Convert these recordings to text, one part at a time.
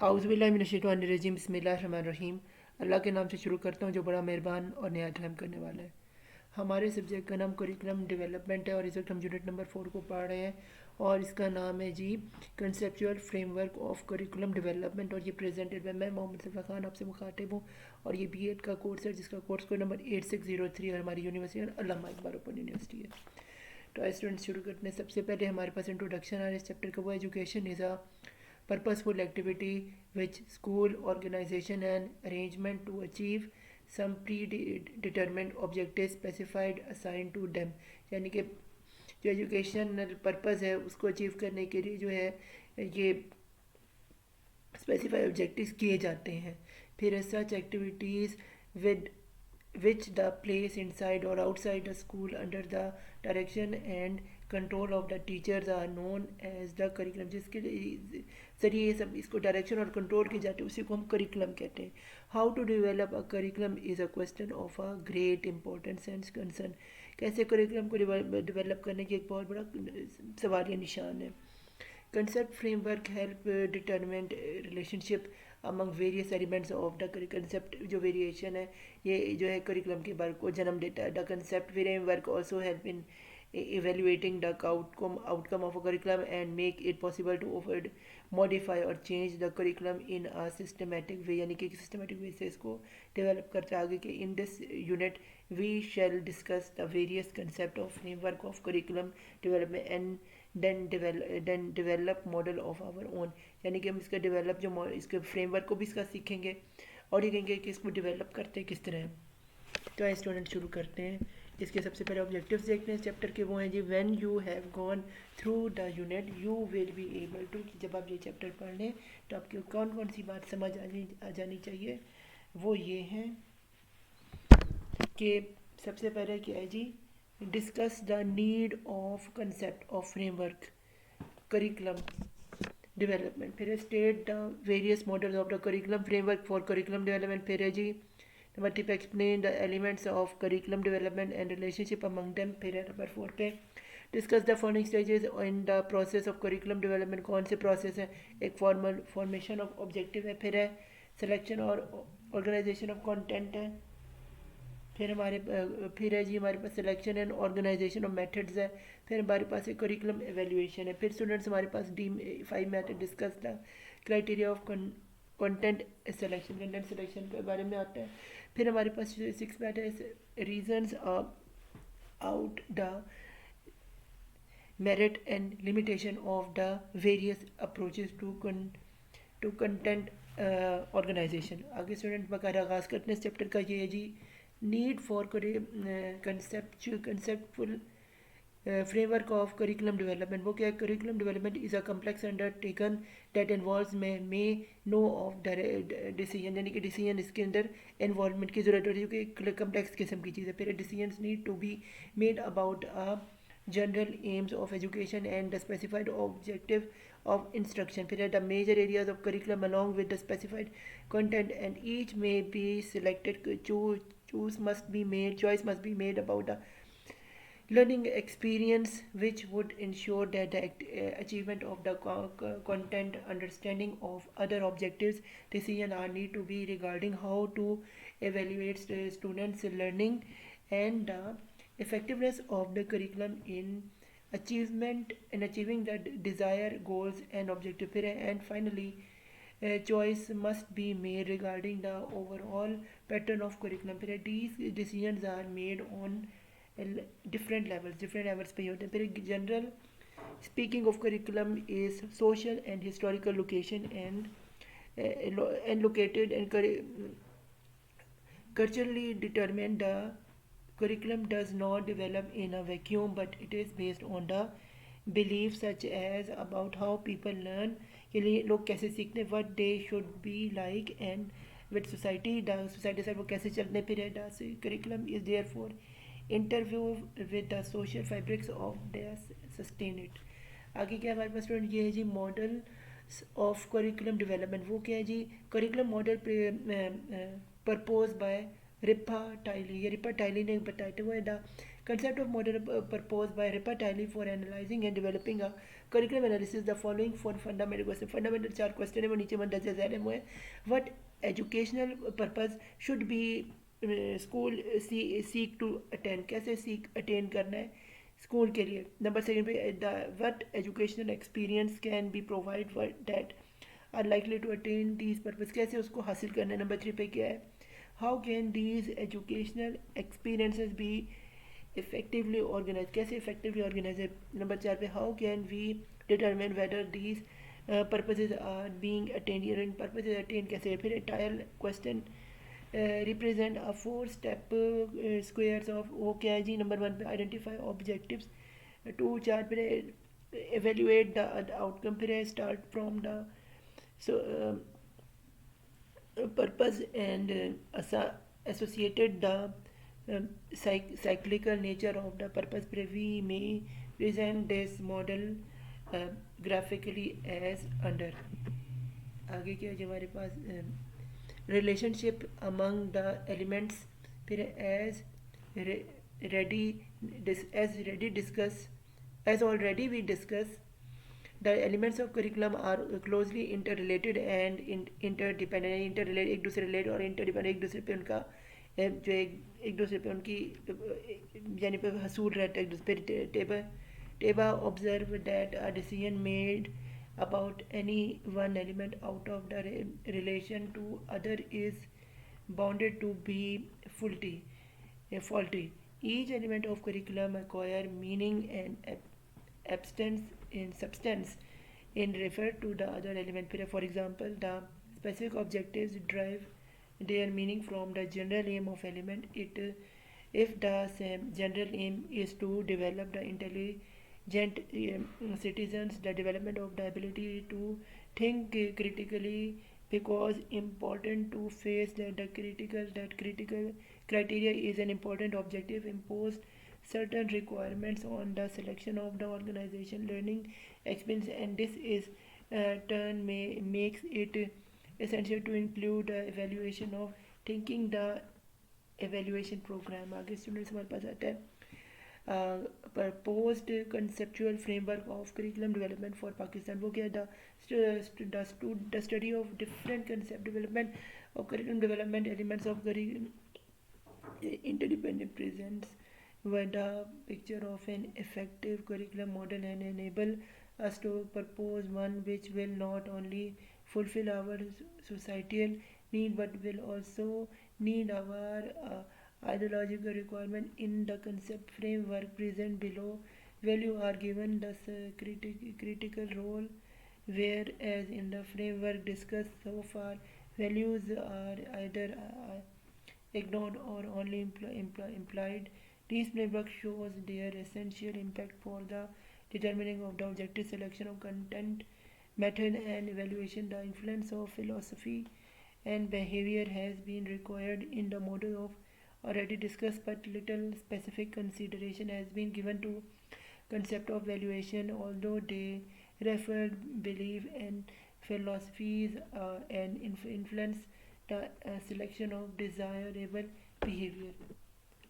आउज़ुबिल्लाहिमिनश्शैतानिर्रजीम बिस्मिल्लाहिर्रहमानिर्रहीम। अल्लाह के नाम से शुरू करता हूँ जो बड़ा मेहरबान और नहायत रहम करने वाला है। हमारे सब्जेक्ट का नाम करिकुलम डेवलपमेंट है और इस वक्त हम यूनिट नंबर 4 को पढ़ रहे हैं और इसका नाम है जी conceptual framework of curriculum development और ये प्रेजेंटेड है। मैं मोहम्मद सफ़ा खान आपसे मुखातिब हूँ और ये बीएड का कोर्स है जिसका कोर्स कोड नंबर 8603 और हमारी यूनिवर्सिटी अल्लामा इकबाल ओपन यूनिवर्सिटी है। तो स्टूडेंट्स शुरू करते हैं। सबसे पहले हमारे पास इंट्रोडक्शन आ रहा है इस चैप्टर का। वो education is a purposeful activity which school organization and arrangement to achieve some predetermined objectives specified assigned to them। यानी कि जो एजुकेशनल पर्पस है उसको अचीव करने के लिए जो है ये स्पेसिफाइड ऑब्जेक्टिव्स किए जाते हैं। फिर such activities with which the place inside or outside the school under the direction and control of the teachers are known as the curriculum। जिसके जरिए ये सब इसको डायरेक्शन और कंट्रोल किए जाते हैं उसी को हम करिकुलम कहते हैं। How to develop a curriculum is a question of a great importance and concern. कैसे करिकुलम को डेवलप करने की एक बहुत बड़ा सवाल या निशान है। Concept framework help determine relationship among various elements of the concept। जो वेरिएशन है ये जो है करिकुलम के बारे को जन्म देता है। The concept framework also help in evaluating the outcome of a curriculum and make it possible to avoid modify और change the curriculum in a systematic way। यानी कि systematic way से इसको develop करते आगे कि in this unit we shall discuss the various concept of framework of curriculum development and then develop model of our own। यानी कि हम इसका डेवलप जो इसके फ्रेमवर्क को भी इसका सीखेंगे और ये कहेंगे कि इसको डेवलप करते हैं किस तरह। तो आइए स्टूडेंट शुरू करते हैं। इसके सबसे पहले ऑब्जेक्टिव्स देखते हैं इस चैप्टर के। वो हैं जी when you have gone through the unit you will be able to. जब आप ये चैप्टर पढ़ लें तो आपकी कौन कौन सी बात समझ आ जानी चाहिए। वो ये हैं कि सबसे पहले क्या है जी discuss the need of concept of framework curriculum development. फिर है state the various models of the curriculum framework for curriculum development. फिर है जी नंबर 3 पे explain the elements of curriculum development and relationship among them. फिर है number 4 पे discuss the following stages in the process of curriculum development. कौन से process है। एक फॉर्मल फॉर्मेशन ऑफ ऑब्जेक्टिव है। फिर है सिलेक्शन और ऑर्गेनाइजेशन ऑफ कंटेंट है। फिर है जी हमारे पास selection and organisation of methods है। फिर हमारे पास एक करिकुलम एवेल्यूएशन है। फिर स्टूडेंट्स हमारे पास D5 method discuss the criteria of content selection के बारे में आता है। फिर हमारे पास 6 मैटर है reasons out the merit and limitation of the various approaches to content organisation. आगे स्टूडेंट वगैरह आगाज़ करते हैं इस चैप्टर का। ये है जी need for conceptual framework of curriculum development। वो क्या है। curriculum development is a complex undertaken that involves may know of decision। यानी कि decision इसके अंदर involvement की ज़रूरत होती है क्योंकि complex किस्म की चीज़ है। फिर decisions need to be made about a general aims of education and the specified objective of instruction। फिर है the major areas of curriculum along with the specified content and each may be selected choice must be made about the learning experience which would ensure that the achievement of the content understanding of other objectives decision are need to be regarding how to evaluate the students learning and the effectiveness of the curriculum in achieving the desired goals and objective। and finally choice must be made regarding the overall pattern of curriculum। these decisions are made on different levels पे होते हैं। फिर general speaking of curriculum is social and historical location and located and culturally determined। the curriculum does not develop in a vacuum but it is based on the beliefs such as about how people learn के लिए लोग कैसे सीखते हैं what they should be like and with society the society से वो कैसे चलते। फिर है the curriculum is therefore interview with the social fabrics of their sustain it। आगे क्या हमारे पास स्टूडेंट ये है जी मॉडल ऑफ करिकुलम डेवलपमेंट। वो क्या है जी करिकुलम मॉडल प्रपोज बाय रिपा टाइली। ये रिपा टाइली ने बताया था। वो है the concept of model proposed by Ripa Tiley for analyzing and developing a curriculum analysis the following for fundamental question, fundamental 4 question है वो नीचे में दर्ज झैल हुए हैं. What educational purpose should be school seek to attend, कैसे seek attain करना है स्कूल के लिए. नंबर सेकंड पे the what educational experience can be provide that are likely to attain these purpose, कैसे उसको हासिल करना है. नंबर 3 पे क्या है, how can these educational experiences be effectively organized, कैसे effectively organize है. नंबर 4 पे how can we determine whether these purposes are being attained, या इन purposes attain कैसे है. फिर entire question represent a 4 step squares of वो क्या है जी. नंबर 1 पे identify objectives, 2 4 पे evaluate the outcome, फिर start from the so purpose and associated the cyclical nature of the purpose. We may present this model graphically as under. आगे क्या है हमारे पास, रिलेशनशिप अमंग द एलिमेंट्स, फिर ready discuss as already we discuss. The elements of curriculum are closely interrelated and interdependent, interrelated एक दूसरे related और interdependent एक दूसरे पे उनका जो एक दूसरे पे उनकी यानी पे हसूल रहता है एक दूसरे पे. टेबा observe that a decision made about any one element out of the relation to other is bounded to be faulty. Each element of curriculum acquire meaning and substance in refer to the other element. For example, the specific objectives derive their meaning from the general aim of element. If the same general aim is to develop the intelligent citizens, the development of the ability to think critically because important to face that critical criteria is an important objective imposed certain requirements on the selection of the organization learning experience, and this is turn makes it essential to include the evaluation of thinking the evaluation program. आगे students हमारे पास आता है proposed conceptual framework of curriculum development for Pakistan. वो क्या है, the study of different concept development of curriculum development elements of curriculum interdependent presents with a picture of an effective curriculum model and enable us to propose one which will not only fulfill our societal need but will also need our ideological requirement. In the concept framework present below, value are given the critical role, whereas in the framework discussed so far, values are either ignored or only implied. This framework shows their essential impact for the determining of the objective selection of content, method and evaluation. The influence of philosophy and behavior has been required in the model of already discussed, but little specific consideration has been given to concept of valuation, although they refer belief and philosophies and influence the selection of desirable behavior.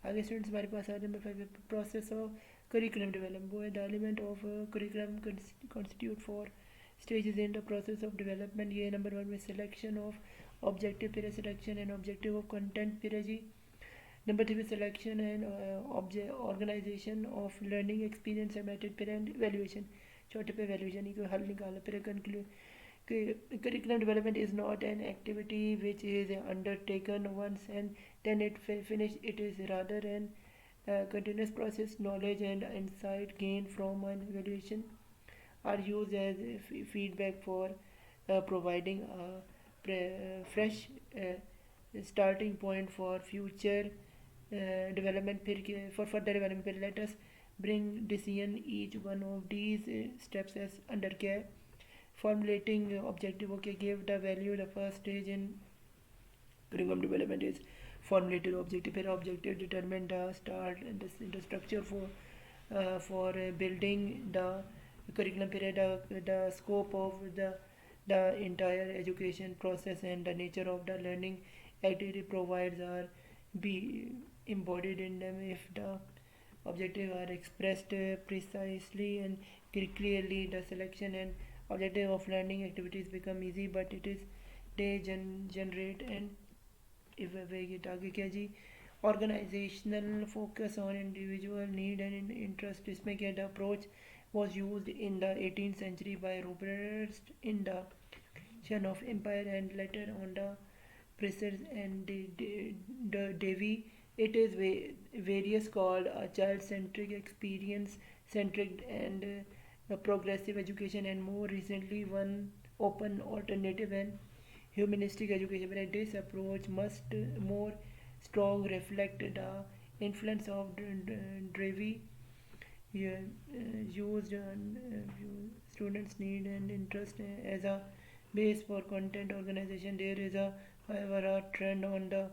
आगे students हमारे पास आ रहे हैं process of curriculum development. वो है the element of curriculum constitute for stages in the process of development. ये number 1 में selection of objective, फिर selection and objective of content, फिर जी नंबर 3 पे selection and organisation of learning experience and method, फिर and valuation. चौथे पे valuation को हल निकाला. फिर conclude curriculum development is not an activity which is undertaken once and then it finished. It is rather an continuous process. Knowledge and insight gained from an evaluation are used as feedback for providing a fresh starting point for future development. For further development, let us bring decision each one of these steps as under care. Formulating objective, okay, give the value. The first stage in curriculum development is formulated objective. फिर objective determine the start and the structure for building the curriculum. फिर the scope of the entire education process and the nature of the learning activity provides are be embodied in them. If the objectives are expressed precisely and Clearly, the selection and objective of learning activities become easy, but it is they generate and evaluate आगे क्या जी organizational focus on individual need and interest. इसमें क्या the approach was used in the 18th century by Robert in the creation of empire and later on the Presers and the Devi. It is various called a child-centric, experience-centric, and progressive education, and more recently one open, alternative, and humanistic education. But this approach must more strong reflect the influence of Devi, yeah, used students' need and interest as a base for content organization. There is a however a trend on the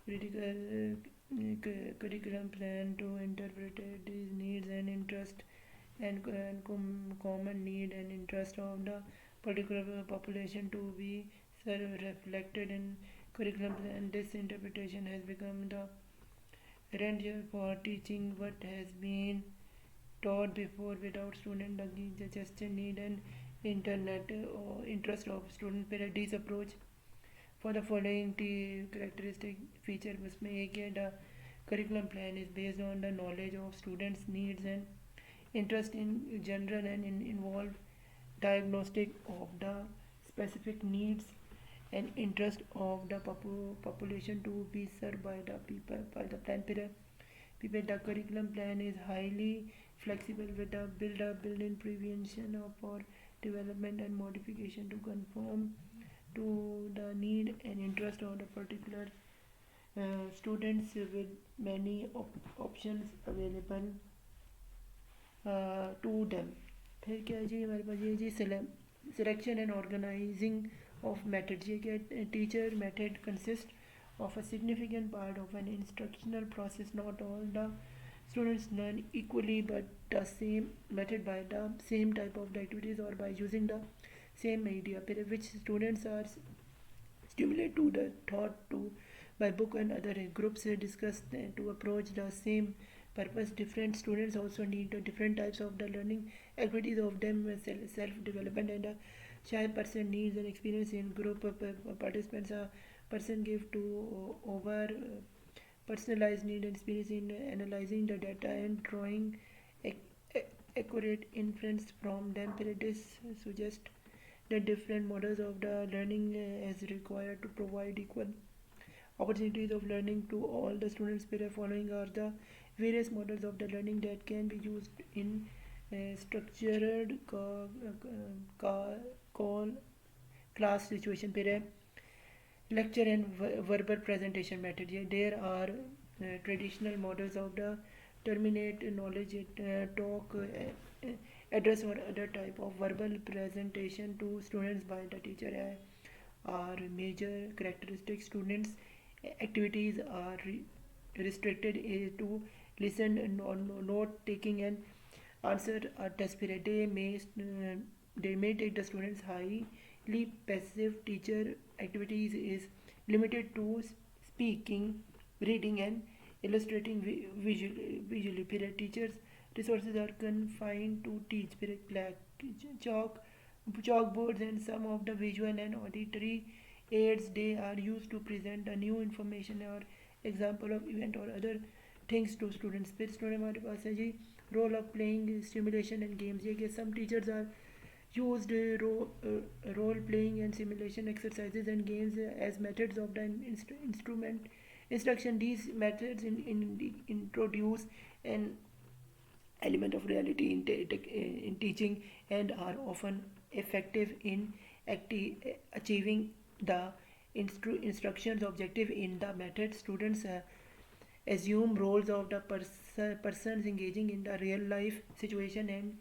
critical curriculum plan to interpret these needs and interest and common need and interest of the particular population to be reflected in curriculum plan. This interpretation has become the trend for teaching what has been taught before without student suggestion need and internet or interest of student parodies approach for the following characteristic feature उसमें एक है the curriculum plan is based on the knowledge of students needs and interest in general and involve diagnostic of the specific needs and interest of the population to be served by the people by the plan period. The curriculum plan is highly flexible with a built-in prevention for development and modification to conform to the need and interest of the particular students with many options available to them. फिर क्या है जी हमारे पास ये जी selection and organizing of methods. ये क्या teacher method consists of a significant part of an instructional process. Not all the students learn equally, but the same method by the same type of activities or by using the same media, which students are stimulated to the thought to by book and other groups discussed to approach the same purpose. Different students also need different types of the learning activities of them self-development and a shy person needs an experience in group participants. A person give to over personalized need and experience in analyzing the data and drawing accurate inference from them. This suggests the different models of the learning is required to provide equal opportunities of learning to all the students. Following are the various models of the learning that can be used in structured call class situation. Lecture and verbal presentation method. Yeah, there are traditional models of the terminate knowledge talk address or other type of verbal presentation to students by the teacher are major characteristics. Students activities are restricted to listen and note taking and answer a test period. They may take the students highly passive teacher activities is limited to speaking, reading and illustrating visually. Period. Teachers resources are confined to teach. Period. Black chalkboards and some of the visual and auditory aids they are used to present a new information or example of event or other things to students. फिर student हमारे पास है जी role of playing stimulation and games. ये कि some teachers are used role playing and simulation exercises and games as methods of the instruction. These methods introduce an element of reality in teaching and are often effective in achieving the instructions objective. In the method, students assume roles of the persons engaging in the real life situation and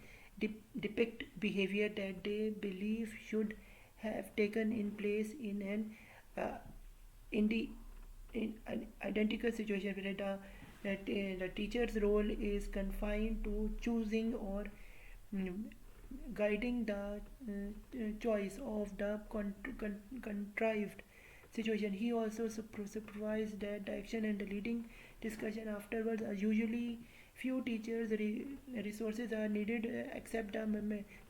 depict behavior that they believe should have taken in place in an identical situation. Where the teacher's role is confined to choosing or guiding the choice of the contrived situation. He also supervises that the action and the leading discussion afterwards are usually few teachers resources are needed except the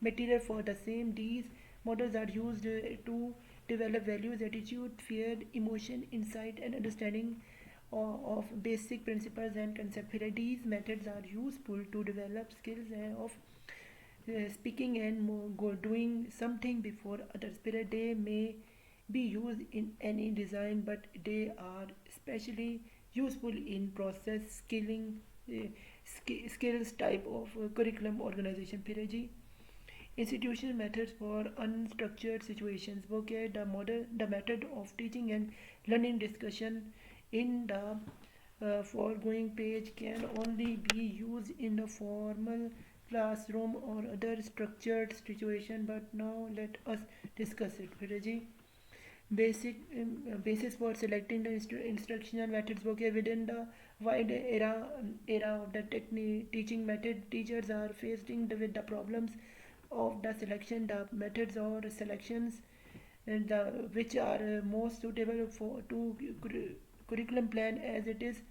material for the same. These models are used to develop values, attitude, fear, emotion, insight, and understanding of basic principles and concepts. These methods are useful to develop skills of speaking and doing something before others. They may be used in any design, but they are especially useful in process skills type of curriculum organization. Piraji institutional methods for unstructured situations. Vocab the method of teaching and learning discussion in the foregoing page can only be used in a formal classroom or other structured situation. But now let us discuss it. Piraji basis for selecting the instructional methods. Okay, within the wide era of the teaching method, teachers are facing with the problems of the selection the methods or selections and the which are most suitable for to curriculum plan, as it is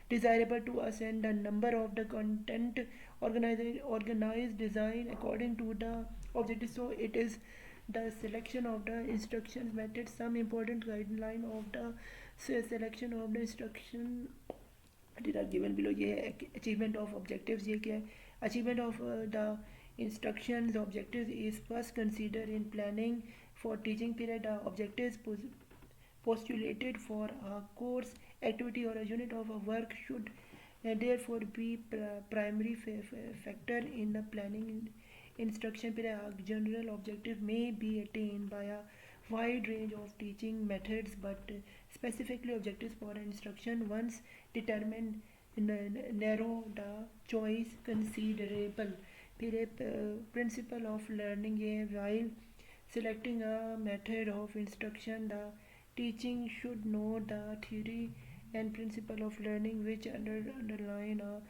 desirable to ascend the number of the content organized design according to the objective. So it is the selection of the instructions method. Some important guideline of the selection of the instruction that are given below. ये achievement of objectives ये क्या है? Achievement of the instructions objectives is first considered in planning for teaching period. The objectives postulated for a course activity or a unit of a work should therefore be primary factor in the planning instruction period. A general objective may be attained by a wide range of teaching methods, but specifically objectives for instruction once determined narrow the choice considerable. फिर principle of learning ये while selecting a method of instruction, the teaching should know the theory and principle of learning which underline a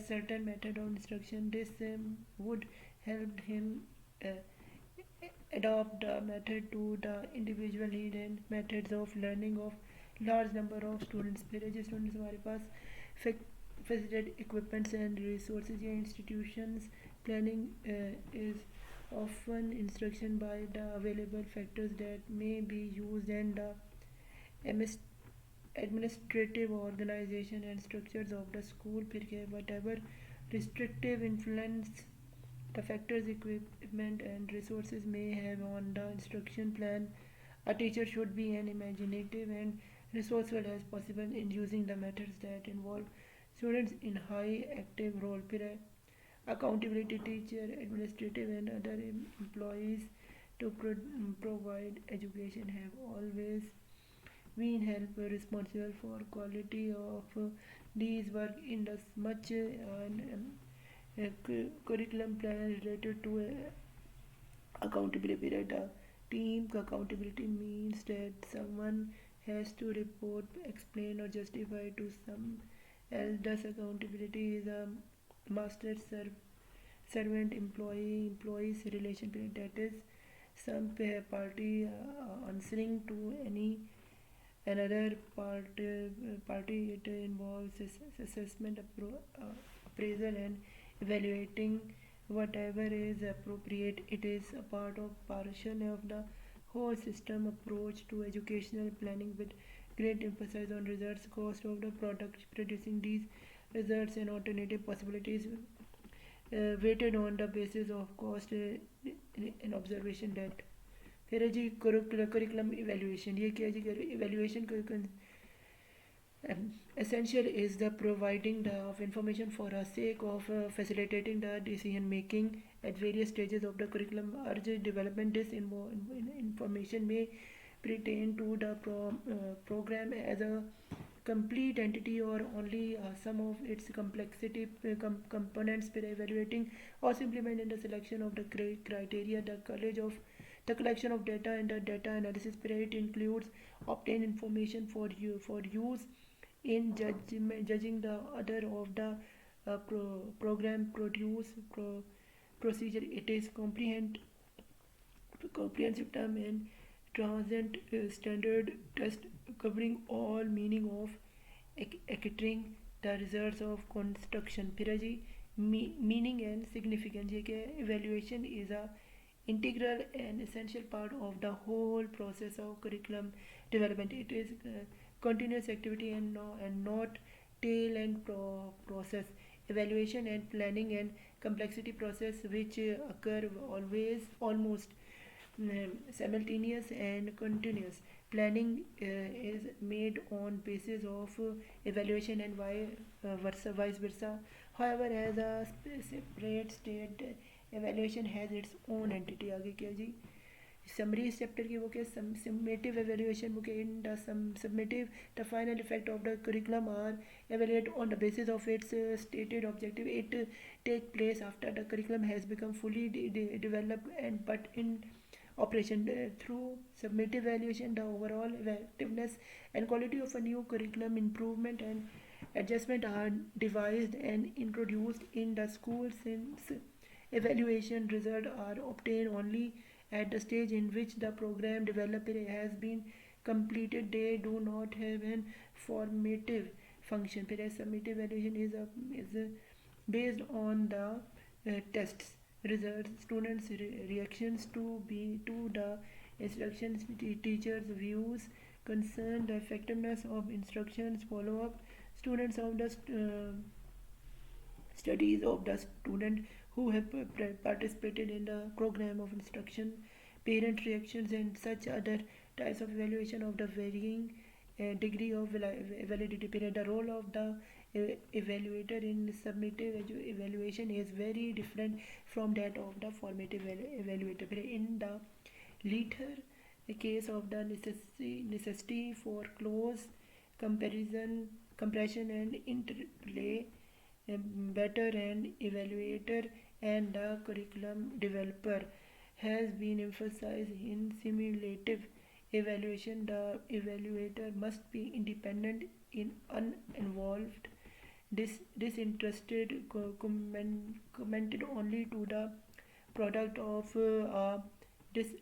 certain method of instruction. This would help him uh, adopt the method to the individual need and methods of learning of large number of students. फिर जो students हमारे पास facilitated equipments and resources या institutions planning is often instruction by the available factors that may be used, and the administrative organization and structures of the school. फिर क्या whatever restrictive influence the factors equipment and resources may have on the instruction plan, a teacher should be as imaginative and resourceful as possible in using the methods that involve students in high active role. फिर accountability teacher administrative and other employees to provide education have always been held responsible for quality of these work in as much curriculum plan related to accountability period. Team accountability means that someone has to report, explain, or justify to some else. Thus, accountability is a master servant employees relation period, that is some party answering to any another party. It involves assessment, appraisal, and evaluating whatever is appropriate. It is a part of portion of the whole system approach to educational planning with great emphasis on results, cost of the product producing these results, and alternative possibilities weighted on the basis of cost and observation that. फिर है जी curriculum evaluation. ये क्या है जी evaluation essential is the providing the of information for a sake of facilitating the decision making at various stages of the curriculum urge development. This information may pertain to the program as a complete entity or only some of its complexity components. Per evaluating or implement in the selection of the criteria, the collection of data and the data analysis period includes obtain information for use in judging the other of the program procedure. It is comprehensive term and transcend standard test covering all meaning of acquiring the results of construction. फिर है जी meaning and significance, ये क्या है? Evaluation is a integral and essential part of the whole process of curriculum development. It is continuous activity and not tail end process. Evaluation and planning and complexity process which occur always almost simultaneous and continuous. Planning is made on basis of evaluation and vice versa. However, as a separate state, evaluation has its own entity. आगे क्या जी? Summary इस chapter की वो क्या? Summative evaluation वो क्या? In the summative, the final effect of the curriculum are evaluated on the basis of its stated objective. It takes place after the curriculum has become fully developed and but in operation. Through summative evaluation, the overall effectiveness and quality of a new curriculum improvement and adjustment are devised and introduced in the school. Since evaluation results are obtained only at the stage in which the program developed has been completed, they do not have an formative function. Whereas summative evaluation is based on the tests results, students' reactions to the instructions, teachers' views, concern, the effectiveness of instructions, follow up, students of the studies of the student who have participated in the program of instruction, parent reactions, and such other types of evaluation of the varying degree of validity. Period. The role of the evaluator in summative evaluation is very different from that of the formative evaluator. In the latter case of the necessity for close comparison and interplay, better and evaluator and the curriculum developer has been emphasized. In simulative evaluation, the evaluator must be independent in uninvolved disinterested, commented only to the product of a dis,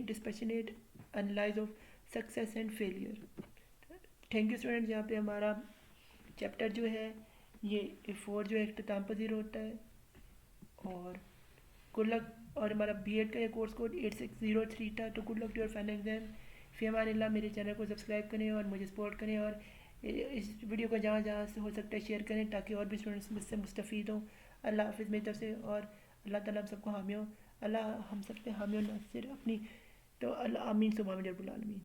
dispassionate analysis of success and failure. Thank you students. यहाँ पे हमारा chapter जो है ये 4 जो है इख्तिताम पजीर होता है, और गुड लक। और हमारा बीएड का ये कोर्स कोड 8603 था। तो good luck to your final exam. फिर हमारे अल्लाह, मेरे चैनल को सब्सक्राइब करें और मुझे सपोर्ट करें, और इस वीडियो को जहाँ जहाँ से हो सकता है शेयर करें ताकि और भी स्टूडेंट्स मुझसे मुस्तफ़ीद हों। अल्लाह हाफिज़ मेरी तरफ से, और अल्लाह ताला हम सबको हामी हो। अल्लाह हम सब पे हामी हो, ना सिर्फ अपनी। तो अल्लाह आमीन सुबह में रब्बुल आलमीन।